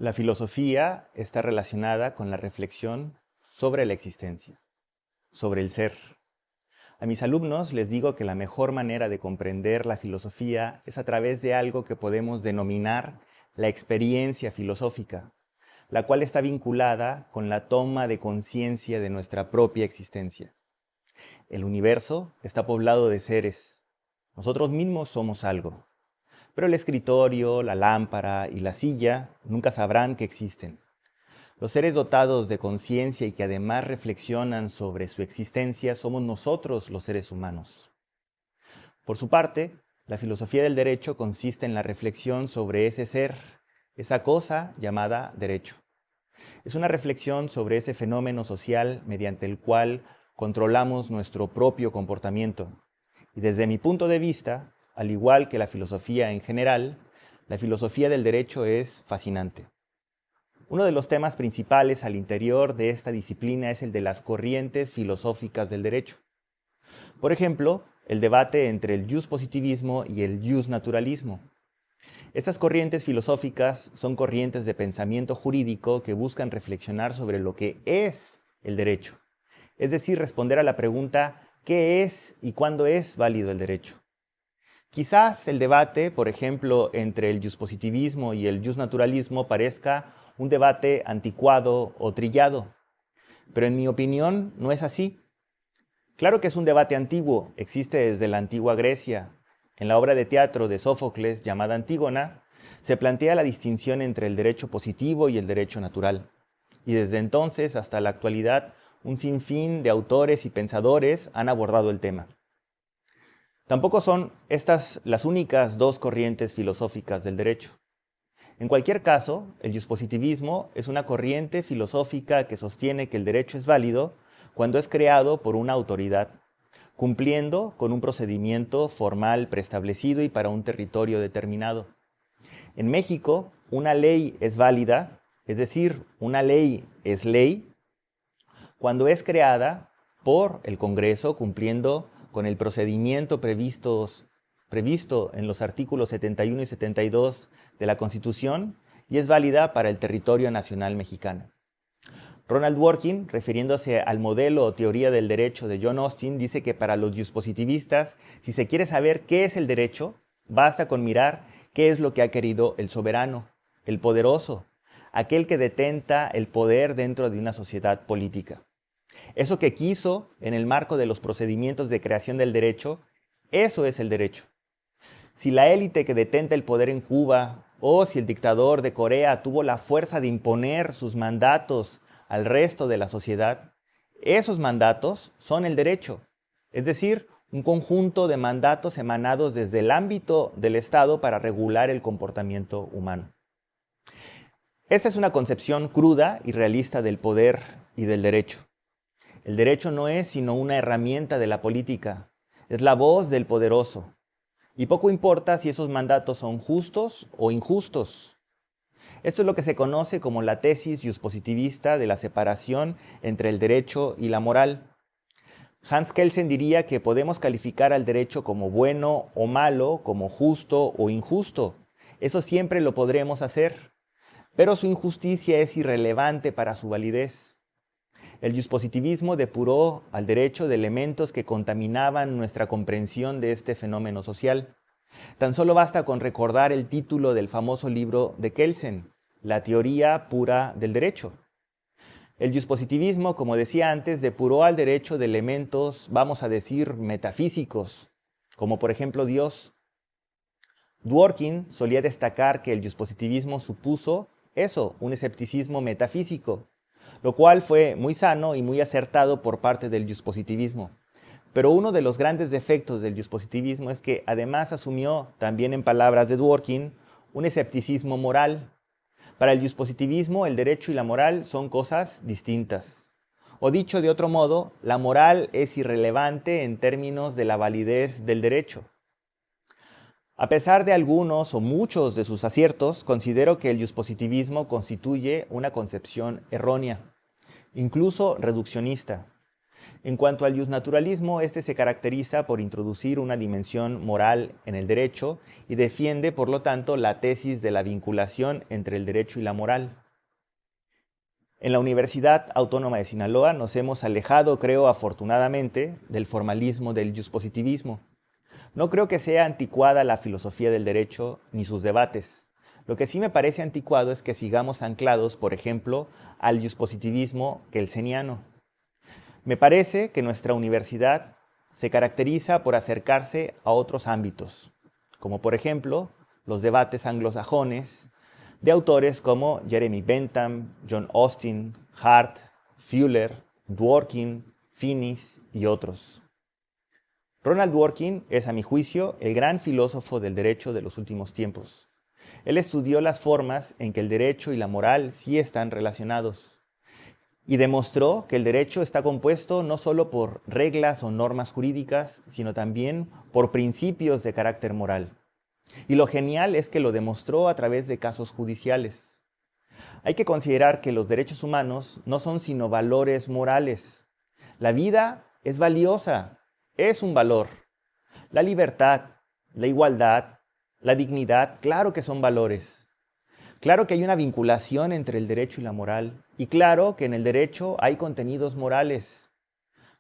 La filosofía está relacionada con la reflexión sobre la existencia, sobre el ser. A mis alumnos les digo que la mejor manera de comprender la filosofía es a través de algo que podemos denominar la experiencia filosófica, la cual está vinculada con la toma de conciencia de nuestra propia existencia. El universo está poblado de seres. Nosotros mismos somos algo. Pero el escritorio, la lámpara y la silla nunca sabrán que existen. Los seres dotados de conciencia y que además reflexionan sobre su existencia somos nosotros los seres humanos. Por su parte, la filosofía del derecho consiste en la reflexión sobre ese ser, esa cosa llamada derecho. Es una reflexión sobre ese fenómeno social mediante el cual controlamos nuestro propio comportamiento. Y desde mi punto de vista, al igual que la filosofía en general, la filosofía del derecho es fascinante. Uno de los temas principales al interior de esta disciplina es el de las corrientes filosóficas del derecho. Por ejemplo, el debate entre el positivismo y el naturalismo. Estas corrientes filosóficas son corrientes de pensamiento jurídico que buscan reflexionar sobre lo que es el derecho, es decir, responder a la pregunta ¿qué es y cuándo es válido el derecho? Quizás el debate, por ejemplo, entre el positivismo y el naturalismo parezca un debate anticuado o trillado, pero en mi opinión no es así. Claro que es un debate antiguo, existe desde la antigua Grecia. En la obra de teatro de Sófocles llamada Antígona, se plantea la distinción entre el derecho positivo y el derecho natural. Y desde entonces hasta la actualidad, un sinfín de autores y pensadores han abordado el tema. Tampoco son estas las únicas dos corrientes filosóficas del derecho. En cualquier caso, el positivismo es una corriente filosófica que sostiene que el derecho es válido cuando es creado por una autoridad, cumpliendo con un procedimiento formal preestablecido y para un territorio determinado. En México, una ley es válida, es decir, una ley es ley, cuando es creada por el Congreso cumpliendo con el procedimiento previsto en los artículos 71 y 72 de la Constitución y es válida para el territorio nacional mexicano. Ronald Dworkin, refiriéndose al modelo o teoría del derecho de John Austin, dice que para los positivistas, si se quiere saber qué es el derecho, basta con mirar qué es lo que ha querido el soberano, el poderoso, aquel que detenta el poder dentro de una sociedad política. Eso que quiso en el marco de los procedimientos de creación del derecho, eso es el derecho. Si la élite que detenta el poder en Cuba o si el dictador de Corea tuvo la fuerza de imponer sus mandatos al resto de la sociedad, esos mandatos son el derecho, es decir, un conjunto de mandatos emanados desde el ámbito del Estado para regular el comportamiento humano. Esta es una concepción cruda y realista del poder y del derecho. El derecho no es sino una herramienta de la política, es la voz del poderoso. Y poco importa si esos mandatos son justos o injustos. Esto es lo que se conoce como la tesis positivista de la separación entre el derecho y la moral. Hans Kelsen diría que podemos calificar al derecho como bueno o malo, como justo o injusto. Eso siempre lo podremos hacer, pero su injusticia es irrelevante para su validez. El positivismo depuró al derecho de elementos que contaminaban nuestra comprensión de este fenómeno social. Tan solo basta con recordar el título del famoso libro de Kelsen, La teoría pura del derecho. El positivismo, como decía antes, depuró al derecho de elementos, vamos a decir, metafísicos, como por ejemplo Dios. Dworkin solía destacar que el positivismo supuso eso, un escepticismo metafísico, lo cual fue muy sano y muy acertado por parte del positivismo. Pero uno de los grandes defectos del positivismo es que además asumió, también en palabras de Dworkin, un escepticismo moral. Para el positivismo, el derecho y la moral son cosas distintas. O dicho de otro modo, la moral es irrelevante en términos de la validez del derecho. A pesar de algunos o muchos de sus aciertos, considero que el positivismo constituye una concepción errónea, incluso reduccionista. En cuanto al justnaturalismo, este se caracteriza por introducir una dimensión moral en el derecho y defiende, por lo tanto, la tesis de la vinculación entre el derecho y la moral. En la Universidad Autónoma de Sinaloa nos hemos alejado, creo afortunadamente, del formalismo del juspositivismo. No creo que sea anticuada la filosofía del derecho ni sus debates. Lo que sí me parece anticuado es que sigamos anclados, por ejemplo, al juspositivismo kelseniano. Me parece que nuestra universidad se caracteriza por acercarse a otros ámbitos, como por ejemplo los debates anglosajones de autores como Jeremy Bentham, John Austin, Hart, Fuller, Dworkin, Finis y otros. Ronald Dworkin es, a mi juicio, el gran filósofo del derecho de los últimos tiempos. Él estudió las formas en que el derecho y la moral sí están relacionados y demostró que el derecho está compuesto no solo por reglas o normas jurídicas, sino también por principios de carácter moral. Y lo genial es que lo demostró a través de casos judiciales. Hay que considerar que los derechos humanos no son sino valores morales. La vida es valiosa, es un valor. La libertad, la igualdad, la dignidad, claro que son valores. Claro que hay una vinculación entre el derecho y la moral. Y claro que en el derecho hay contenidos morales.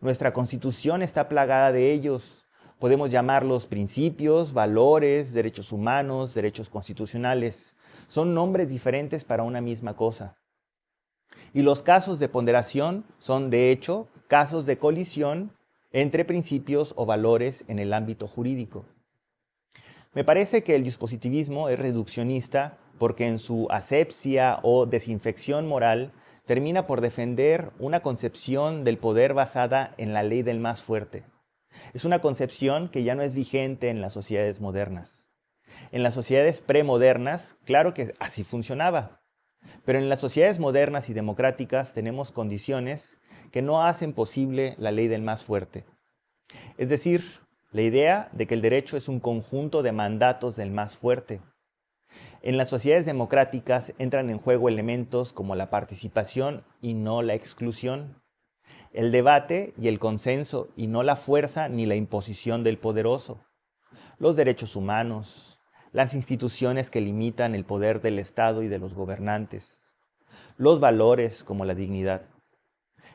Nuestra Constitución está plagada de ellos. Podemos llamarlos principios, valores, derechos humanos, derechos constitucionales. Son nombres diferentes para una misma cosa. Y los casos de ponderación son, de hecho, casos de colisión entre principios o valores en el ámbito jurídico. Me parece que el juspositivismo es reduccionista porque en su asepsia o desinfección moral termina por defender una concepción del poder basada en la ley del más fuerte. Es una concepción que ya no es vigente en las sociedades modernas. En las sociedades premodernas, claro que así funcionaba, pero en las sociedades modernas y democráticas tenemos condiciones que no hacen posible la ley del más fuerte. Es decir, la idea de que el derecho es un conjunto de mandatos del más fuerte. En las sociedades democráticas entran en juego elementos como la participación y no la exclusión, el debate y el consenso y no la fuerza ni la imposición del poderoso, los derechos humanos, las instituciones que limitan el poder del Estado y de los gobernantes, los valores como la dignidad.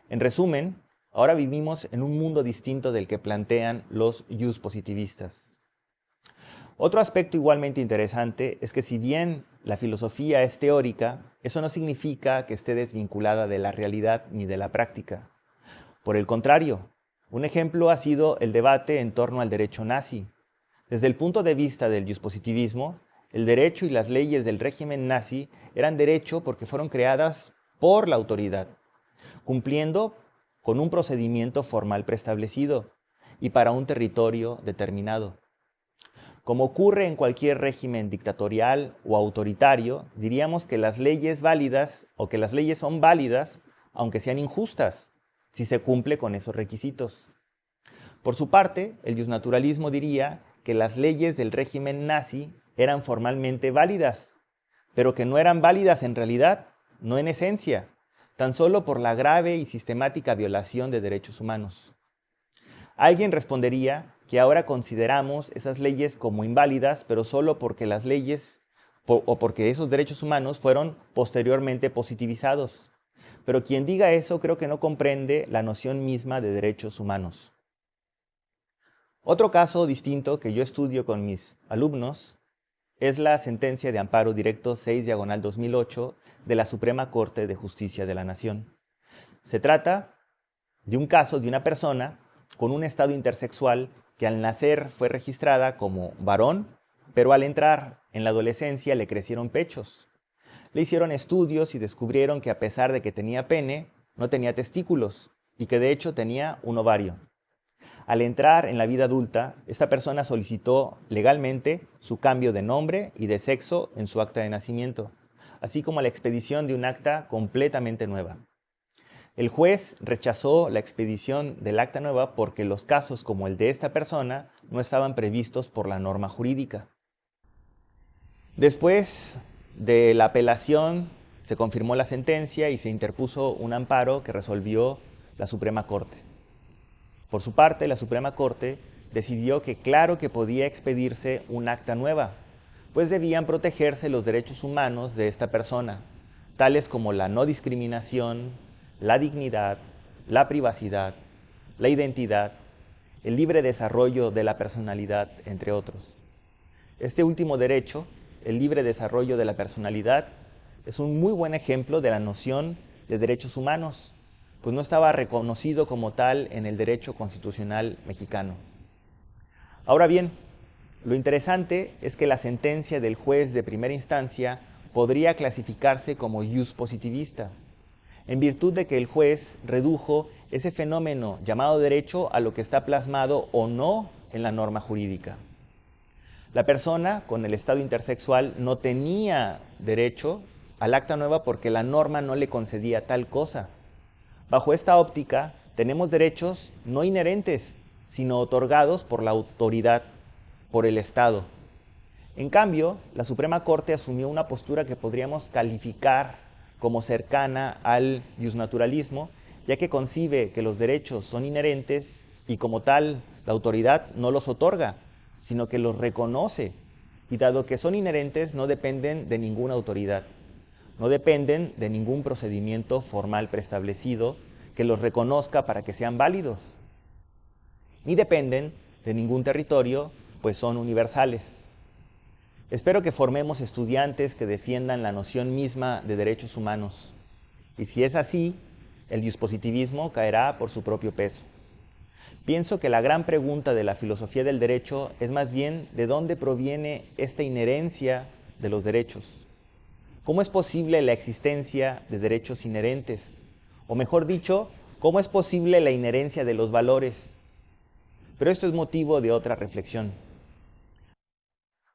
En resumen, ahora vivimos en un mundo distinto del que plantean los juspositivistas. Otro aspecto igualmente interesante es que si bien la filosofía es teórica, eso no significa que esté desvinculada de la realidad ni de la práctica. Por el contrario, un ejemplo ha sido el debate en torno al derecho nazi. Desde el punto de vista del juspositivismo, el derecho y las leyes del régimen nazi eran derecho porque fueron creadas por la autoridad, cumpliendo con un procedimiento formal preestablecido y para un territorio determinado. Como ocurre en cualquier régimen dictatorial o autoritario, diríamos que las leyes válidas o que las leyes son válidas aunque sean injustas, si se cumple con esos requisitos. Por su parte, el justnaturalismo diría que las leyes del régimen nazi eran formalmente válidas, pero que no eran válidas en realidad, no en esencia, tan solo por la grave y sistemática violación de derechos humanos. Alguien respondería que ahora consideramos esas leyes como inválidas, pero solo porque las leyes o porque esos derechos humanos fueron posteriormente positivizados. Pero quien diga eso creo que no comprende la noción misma de derechos humanos. Otro caso distinto que yo estudio con mis alumnos es la sentencia de amparo directo 6/2008 de la Suprema Corte de Justicia de la Nación. Se trata de un caso de una persona con un estado intersexual que al nacer fue registrada como varón, pero al entrar en la adolescencia le crecieron pechos. Le hicieron estudios y descubrieron que a pesar de que tenía pene, no tenía testículos y que de hecho tenía un ovario. Al entrar en la vida adulta, esta persona solicitó legalmente su cambio de nombre y de sexo en su acta de nacimiento, así como la expedición de un acta completamente nueva. El juez rechazó la expedición del acta nueva porque los casos como el de esta persona no estaban previstos por la norma jurídica. Después de la apelación, se confirmó la sentencia y se interpuso un amparo que resolvió la Suprema Corte. Por su parte, la Suprema Corte decidió que claro que podía expedirse un acta nueva, pues debían protegerse los derechos humanos de esta persona, tales como la no discriminación, la dignidad, la privacidad, la identidad, el libre desarrollo de la personalidad, entre otros. Este último derecho, el libre desarrollo de la personalidad, es un muy buen ejemplo de la noción de derechos humanos, pues no estaba reconocido como tal en el derecho constitucional mexicano. Ahora bien, lo interesante es que la sentencia del juez de primera instancia podría clasificarse como ius positivista, en virtud de que el juez redujo ese fenómeno llamado derecho a lo que está plasmado o no en la norma jurídica. La persona con el estado intersexual no tenía derecho al acta nueva porque la norma no le concedía tal cosa. Bajo esta óptica, tenemos derechos no inherentes, sino otorgados por la autoridad, por el Estado. En cambio, la Suprema Corte asumió una postura que podríamos calificar como cercana al iusnaturalismo, ya que concibe que los derechos son inherentes y como tal la autoridad no los otorga, sino que los reconoce. Y dado que son inherentes, no dependen de ninguna autoridad, no dependen de ningún procedimiento formal preestablecido que los reconozca para que sean válidos, ni dependen de ningún territorio, pues son universales. Espero que formemos estudiantes que defiendan la noción misma de derechos humanos. Y si es así, el dispositivismo caerá por su propio peso. Pienso que la gran pregunta de la filosofía del derecho es más bien de dónde proviene esta inherencia de los derechos. ¿Cómo es posible la existencia de derechos inherentes? O mejor dicho, ¿cómo es posible la inherencia de los valores? Pero esto es motivo de otra reflexión.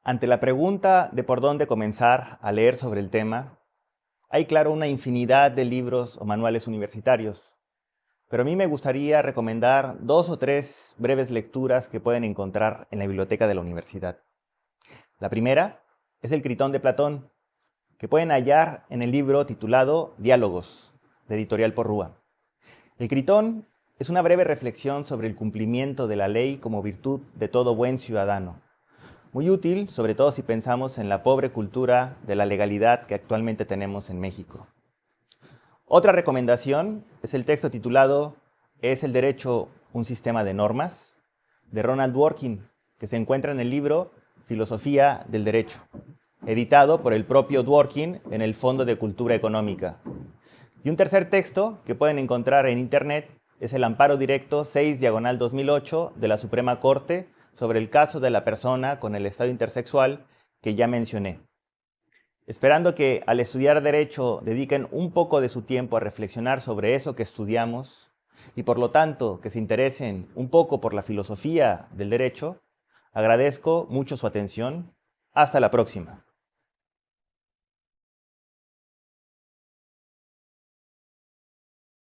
Ante la pregunta de por dónde comenzar a leer sobre el tema, hay claro una infinidad de libros o manuales universitarios, pero a mí me gustaría recomendar 2 o 3 breves lecturas que pueden encontrar en la biblioteca de la universidad. La primera es el Critón de Platón, que pueden hallar en el libro titulado Diálogos, de Editorial Porrúa. El Critón es una breve reflexión sobre el cumplimiento de la ley como virtud de todo buen ciudadano. Muy útil, sobre todo si pensamos en la pobre cultura de la legalidad que actualmente tenemos en México. Otra recomendación es el texto titulado ¿Es el derecho un sistema de normas?, de Ronald Dworkin, que se encuentra en el libro Filosofía del Derecho, editado por el propio Dworkin en el Fondo de Cultura Económica. Y un tercer texto que pueden encontrar en internet es el Amparo Directo 6/2008 de la Suprema Corte sobre el caso de la persona con el estado intersexual que ya mencioné. Esperando que al estudiar Derecho dediquen un poco de su tiempo a reflexionar sobre eso que estudiamos y por lo tanto que se interesen un poco por la filosofía del derecho, agradezco mucho su atención. Hasta la próxima.